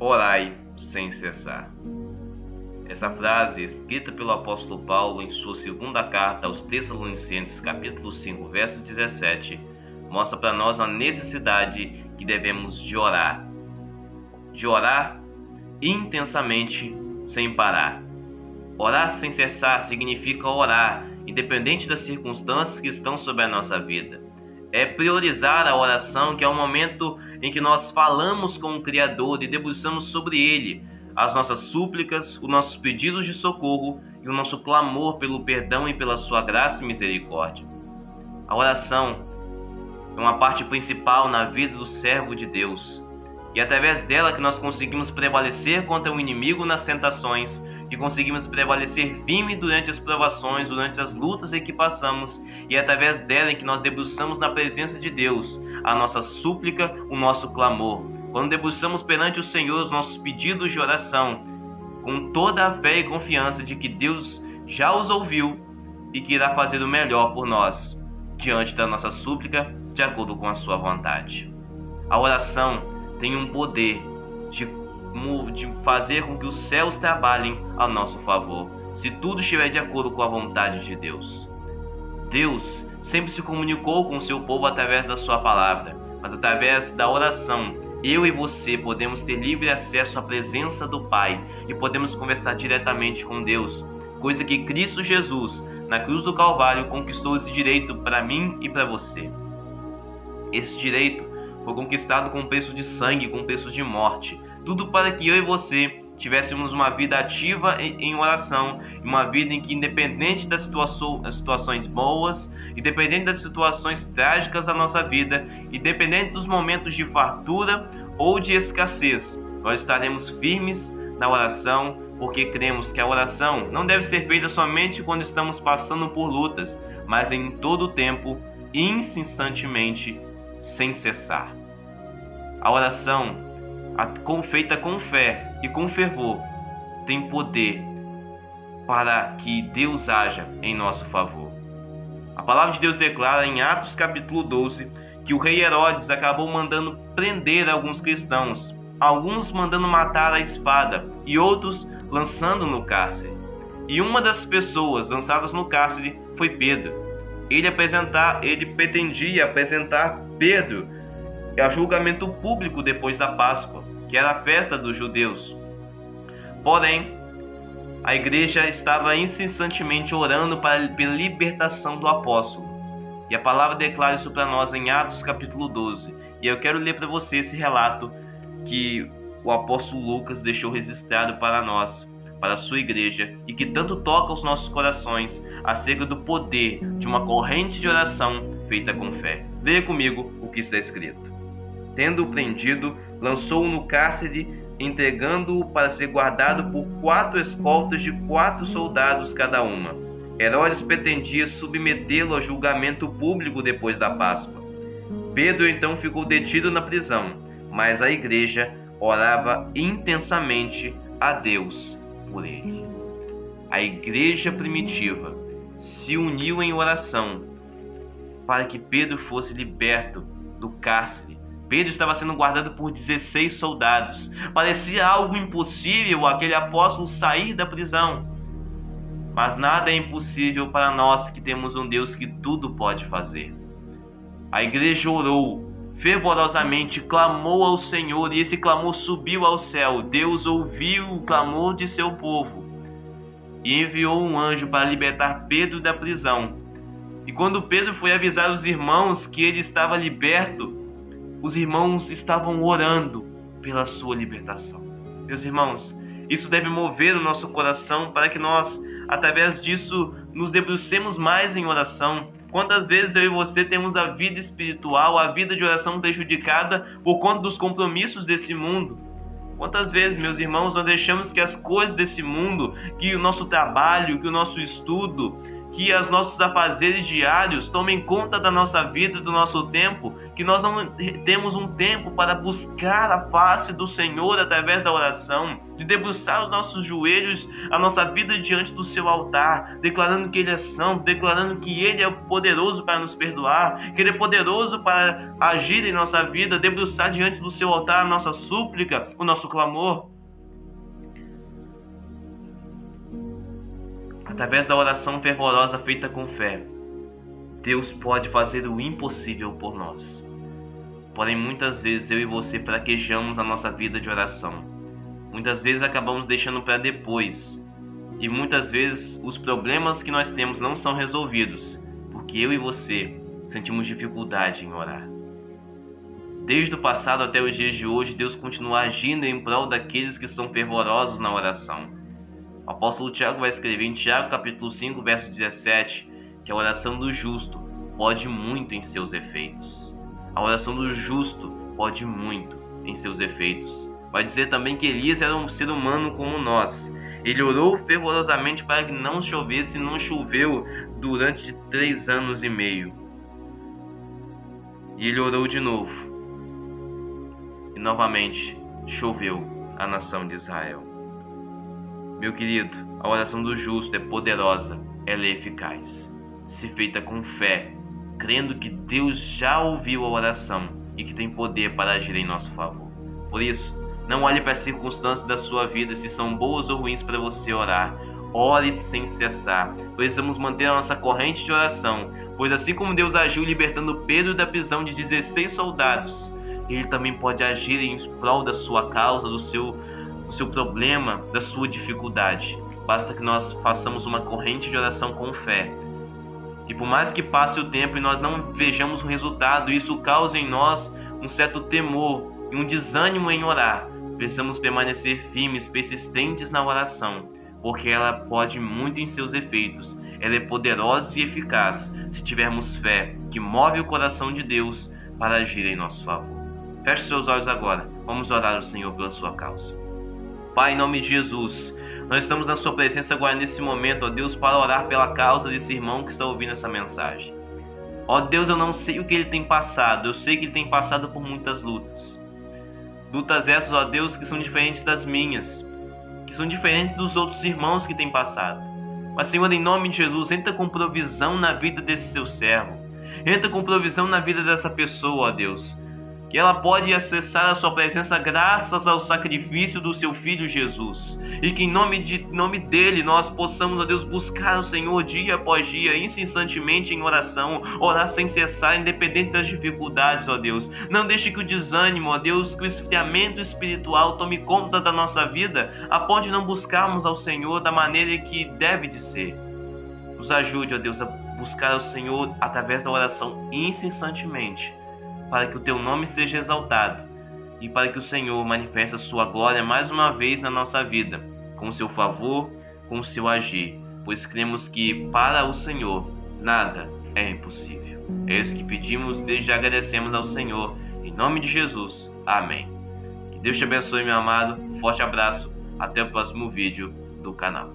Orai sem cessar. Essa frase, escrita pelo apóstolo Paulo em sua segunda carta aos Tessalonicenses, capítulo 5, verso 17, mostra para nós a necessidade que devemos de orar intensamente, sem parar. Orar sem cessar significa orar, independente das circunstâncias que estão sobre a nossa vida. É priorizar a oração, que é o momento em que nós falamos com o Criador e debruçamos sobre Ele as nossas súplicas, os nossos pedidos de socorro e o nosso clamor pelo perdão e pela sua graça e misericórdia. A oração é uma parte principal na vida do servo de Deus, e é através dela que nós conseguimos prevalecer contra o inimigo nas tentações, que conseguimos prevalecer firme durante as provações, durante as lutas em que passamos, e é através dela em que nós debruçamos na presença de Deus a nossa súplica, o nosso clamor. Quando debruçamos perante o Senhor os nossos pedidos de oração, com toda a fé e confiança de que Deus já os ouviu e que irá fazer o melhor por nós, diante da nossa súplica, de acordo com a sua vontade. A oração tem um poder de fazer com que os céus trabalhem a nosso favor, se tudo estiver de acordo com a vontade de Deus. Deus sempre se comunicou com o seu povo através da sua palavra, mas através da oração, eu e você podemos ter livre acesso à presença do Pai e podemos conversar diretamente com Deus, coisa que Cristo Jesus, na cruz do Calvário, conquistou esse direito para mim e para você. Esse direito foi conquistado com preço de sangue, com preço de morte, tudo para que eu e você tivéssemos uma vida ativa em oração, uma vida em que, independente das situações boas, independente das situações trágicas da nossa vida, independente dos momentos de fartura ou de escassez, nós estaremos firmes na oração, porque cremos que a oração não deve ser feita somente quando estamos passando por lutas, mas em todo o tempo, incessantemente, sem cessar. A oração, feita com fé e com fervor, tem poder para que Deus haja em nosso favor. A palavra de Deus declara em Atos capítulo 12 que o rei Herodes acabou mandando prender alguns cristãos, alguns mandando matar à espada e outros lançando no cárcere. E uma das pessoas lançadas no cárcere foi Pedro. Ele pretendia apresentar Pedro a julgamento público depois da Páscoa, que era a festa dos judeus. Porém, a igreja estava incessantemente orando pela libertação do apóstolo. E a palavra declara isso para nós em Atos capítulo 12. E eu quero ler para você esse relato que o apóstolo Lucas deixou registrado para nós, para a sua igreja, e que tanto toca os nossos corações acerca do poder de uma corrente de oração feita com fé. Leia comigo o que está escrito. Tendo-o prendido, lançou-o no cárcere, entregando-o para ser guardado por 4 escoltas de 4 soldados cada uma. Herodes pretendia submetê-lo a julgamento público depois da Páscoa. Pedro então ficou detido na prisão, mas a igreja orava intensamente a Deus por ele. A igreja primitiva se uniu em oração para que Pedro fosse liberto do cárcere. Pedro estava sendo guardado por 16 soldados. Parecia algo impossível aquele apóstolo sair da prisão. Mas nada é impossível para nós que temos um Deus que tudo pode fazer. A igreja orou fervorosamente, clamou ao Senhor, e esse clamor subiu ao céu. Deus ouviu o clamor de seu povo e enviou um anjo para libertar Pedro da prisão. E quando Pedro foi avisar os irmãos que ele estava liberto, os irmãos estavam orando pela sua libertação. Meus irmãos, isso deve mover o nosso coração para que nós, através disso, nos debrucemos mais em oração. Quantas vezes eu e você temos a vida espiritual, a vida de oração prejudicada por conta dos compromissos desse mundo? Quantas vezes, meus irmãos, nós deixamos que as coisas desse mundo, que o nosso trabalho, que o nosso estudo, que os nossos afazeres diários tomem conta da nossa vida, do nosso tempo, que nós não temos um tempo para buscar a face do Senhor através da oração, de debruçar os nossos joelhos, a nossa vida diante do seu altar, declarando que Ele é santo, declarando que Ele é poderoso para nos perdoar, que Ele é poderoso para agir em nossa vida, debruçar diante do seu altar a nossa súplica, o nosso clamor. Através da oração fervorosa feita com fé, Deus pode fazer o impossível por nós. Porém, muitas vezes eu e você fraquejamos a nossa vida de oração. Muitas vezes acabamos deixando para depois. E muitas vezes os problemas que nós temos não são resolvidos, porque eu e você sentimos dificuldade em orar. Desde o passado até os dias de hoje, Deus continua agindo em prol daqueles que são fervorosos na oração. O apóstolo Tiago vai escrever em Tiago capítulo 5, verso 17, que a oração do justo pode muito em seus efeitos. A oração do justo pode muito em seus efeitos. Vai dizer também que Elias era um ser humano como nós. Ele orou fervorosamente para que não chovesse, e não choveu durante 3 anos e meio. E ele orou de novo. E novamente choveu a nação de Israel. Meu querido, a oração do justo é poderosa, ela é eficaz. Se feita com fé, crendo que Deus já ouviu a oração e que tem poder para agir em nosso favor. Por isso, não olhe para as circunstâncias da sua vida, se são boas ou ruins para você orar. Ore sem cessar. Precisamos manter a nossa corrente de oração, pois assim como Deus agiu libertando Pedro da prisão de 16 soldados, Ele também pode agir em prol da sua causa, do seu problema, da sua dificuldade. Basta que nós façamos uma corrente de oração com fé. E por mais que passe o tempo e nós não vejamos o resultado, isso causa em nós um certo temor e um desânimo em orar. Precisamos permanecer firmes, persistentes na oração, porque ela pode muito em seus efeitos. Ela é poderosa e eficaz se tivermos fé que move o coração de Deus para agir em nosso favor. Feche seus olhos agora. Vamos orar ao Senhor pela sua causa. Pai, em nome de Jesus, nós estamos na sua presença agora nesse momento, ó Deus, para orar pela causa desse irmão que está ouvindo essa mensagem. Ó Deus, eu não sei o que ele tem passado, eu sei que ele tem passado por muitas lutas. Lutas essas, ó Deus, que são diferentes das minhas, que são diferentes dos outros irmãos que têm passado. Mas, Senhor, em nome de Jesus, entra com provisão na vida desse seu servo. Entra com provisão na vida dessa pessoa, ó Deus, que ela pode acessar a sua presença graças ao sacrifício do seu Filho Jesus. E que em nome dele nós possamos, ó Deus, buscar o Senhor dia após dia, incessantemente em oração, orar sem cessar, independente das dificuldades, ó Deus. Não deixe que o desânimo, ó Deus, que o esfriamento espiritual tome conta da nossa vida, a ponto de não buscarmos ao Senhor da maneira que deve de ser. Nos ajude, ó Deus, a buscar ao Senhor através da oração incessantemente, para que o teu nome seja exaltado e para que o Senhor manifeste a sua glória mais uma vez na nossa vida, com o seu favor, com o seu agir, pois cremos que para o Senhor nada é impossível. É isso que pedimos e desde já agradecemos ao Senhor, em nome de Jesus. Amém. Que Deus te abençoe, meu amado. Um forte abraço. Até o próximo vídeo do canal.